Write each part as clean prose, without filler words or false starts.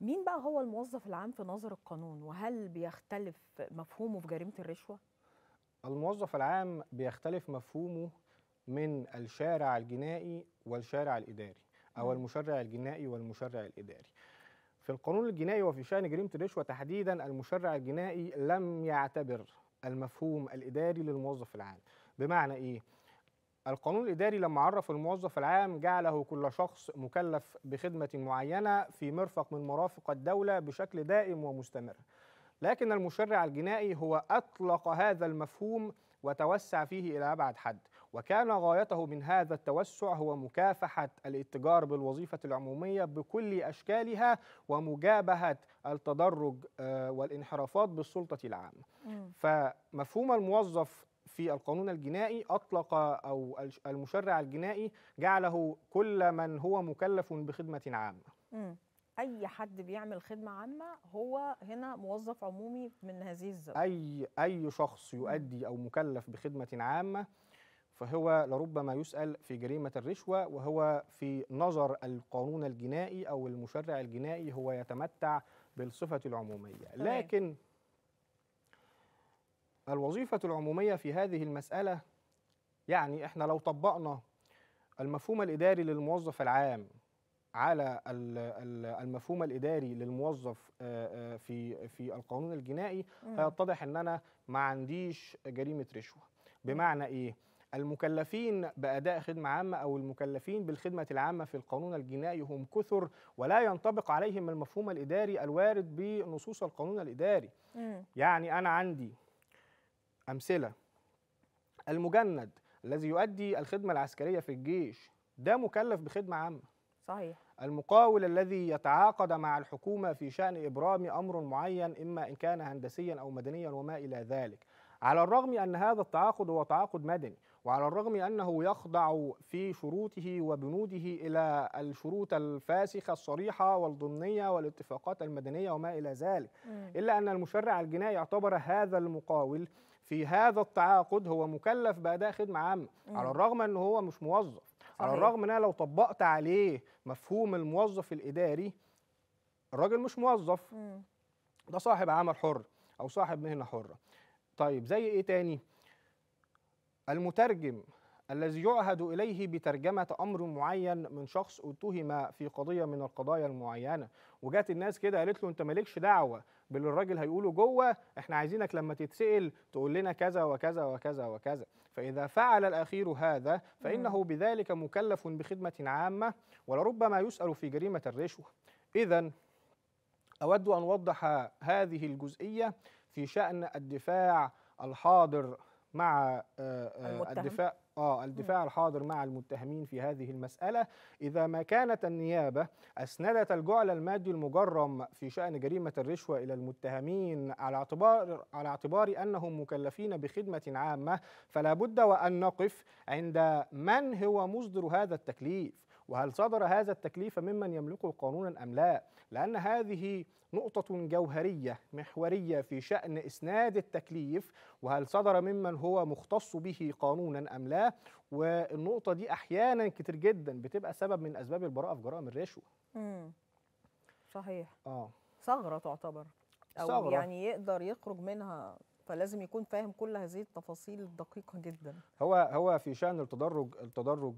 مين بقى هو الموظف العام في نظر القانون، وهل بيختلف مفهومه في جريمة الرشوة؟ الموظف العام بيختلف مفهومه من الشارع الجنائي والشارع الإداري، أو مم. المشرع الجنائي والمشرع الإداري. في القانون الجنائي وفي شأن جريمة الرشوة تحديدا، المشرع الجنائي لم يعتبر المفهوم الإداري للموظف العام. بمعنى إيه؟ القانون الإداري لما عرف الموظف العام جعله كل شخص مكلف بخدمة معينة في مرفق من مرافق الدولة بشكل دائم ومستمر. لكن المشرع الجنائي هو أطلق هذا المفهوم وتوسع فيه إلى أبعد حد، وكان غايته من هذا التوسع هو مكافحة الاتجار بالوظيفة العمومية بكل أشكالها ومجابهة التدرج والانحرافات بالسلطة العامة. مم. فمفهوم الموظف في القانون الجنائي أطلق، أو المشرع الجنائي جعله كل من هو مكلف بخدمة عامة. مم. أي حد بيعمل خدمة عامة هو هنا موظف عمومي من هذه الزاوية. أي شخص مم. يؤدي أو مكلف بخدمة عامة فهو لربما يسأل في جريمة الرشوة، وهو في نظر القانون الجنائي أو المشرع الجنائي هو يتمتع بالصفة العمومية. تمام. لكن الوظيفة العمومية في هذه المسألة، يعني إحنا لو طبقنا المفهوم الإداري للموظف العام على المفهوم الإداري للموظف في القانون الجنائي، مم. هيتضح إن أنا ما عنديش جريمة رشوة. مم. بمعنى إيه؟ المكلفين بأداء خدمة عامة أو المكلفين بالخدمة العامة في القانون الجنائي هم كثر، ولا ينطبق عليهم المفهوم الإداري الوارد بنصوص القانون الإداري. مم. يعني أنا عندي أمثلة: المجند الذي يؤدي الخدمة العسكرية في الجيش ده مكلف بخدمة عامة. صحيح. المقاول الذي يتعاقد مع الحكومة في شأن إبرام أمر معين، إما إن كان هندسيا أو مدنيا وما إلى ذلك، على الرغم أن هذا التعاقد هو تعاقد مدني، وعلى الرغم أنه يخضع في شروطه وبنوده إلى الشروط الفاسخة الصريحة والضمنية والاتفاقات المدنية وما إلى ذلك، مم. إلا أن المشرع الجنائي اعتبر هذا المقاول في هذا التعاقد هو مكلف بأداء خدمة عامة، على الرغم أنه هو مش موظف. على صحيح. الرغم ان انا لو طبقت عليه مفهوم الموظف الاداري، الراجل مش موظف، مم. ده صاحب عمل حر او صاحب مهنه حره. طيب زي ايه تاني؟ المترجم الذي يعهد اليه بترجمه امر معين من شخص اتهم في قضيه من القضايا المعينه، وجات الناس كده قالت له انت مالكش دعوه باللي الراجل هيقوله جوه، احنا عايزينك لما تتسال تقول لنا كذا وكذا وكذا وكذا. فاذا فعل الاخير هذا فانه بذلك مكلف بخدمه عامه، ولربما يسال في جريمه الرشوه. اذا اود ان اوضح هذه الجزئيه في شان الدفاع الحاضر مع المتهم. الدفاع الحاضر مع المتهمين في هذه المسألة. إذا ما كانت النيابة أسندت الجعل المادي المجرم في شأن جريمة الرشوة إلى المتهمين على اعتبار أنهم مكلفين بخدمة عامة، فلا بد وأن نقف عند من هو مصدر هذا التكليف، وهل صدر هذا التكليف ممن يملكه قانونا أم لا، لأن هذه نقطة جوهرية محورية في شأن إسناد التكليف، وهل صدر ممن هو مختص به قانونا أم لا. والنقطة دي أحيانا كتير جدا بتبقى سبب من أسباب البراءة في جرائم الرشوة. صحيح. آه ثغرة تعتبر، أو ثغرة. يعني يقدر يخرج منها، فلازم يكون فاهم كل هذه التفاصيل الدقيقة جدا. هو في شأن التدرج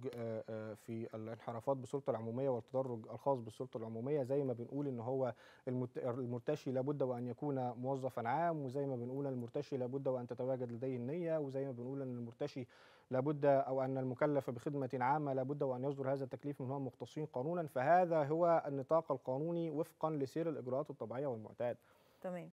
في الانحرافات بالسلطة العمومية والتدرج الخاص بالسلطة العمومية، زي ما بنقول ان هو المرتشي لابد وان يكون موظفا عام، وزي ما بنقول المرتشي لابد وان تتواجد لديه النية، وزي ما بنقول ان المرتشي لابد او ان المكلف بخدمة عامة لابد وان يصدر هذا التكليف من هم مختصين قانونا. فهذا هو النطاق القانوني وفقا لسير الاجراءات الطبيعية والمعتادة. تمام.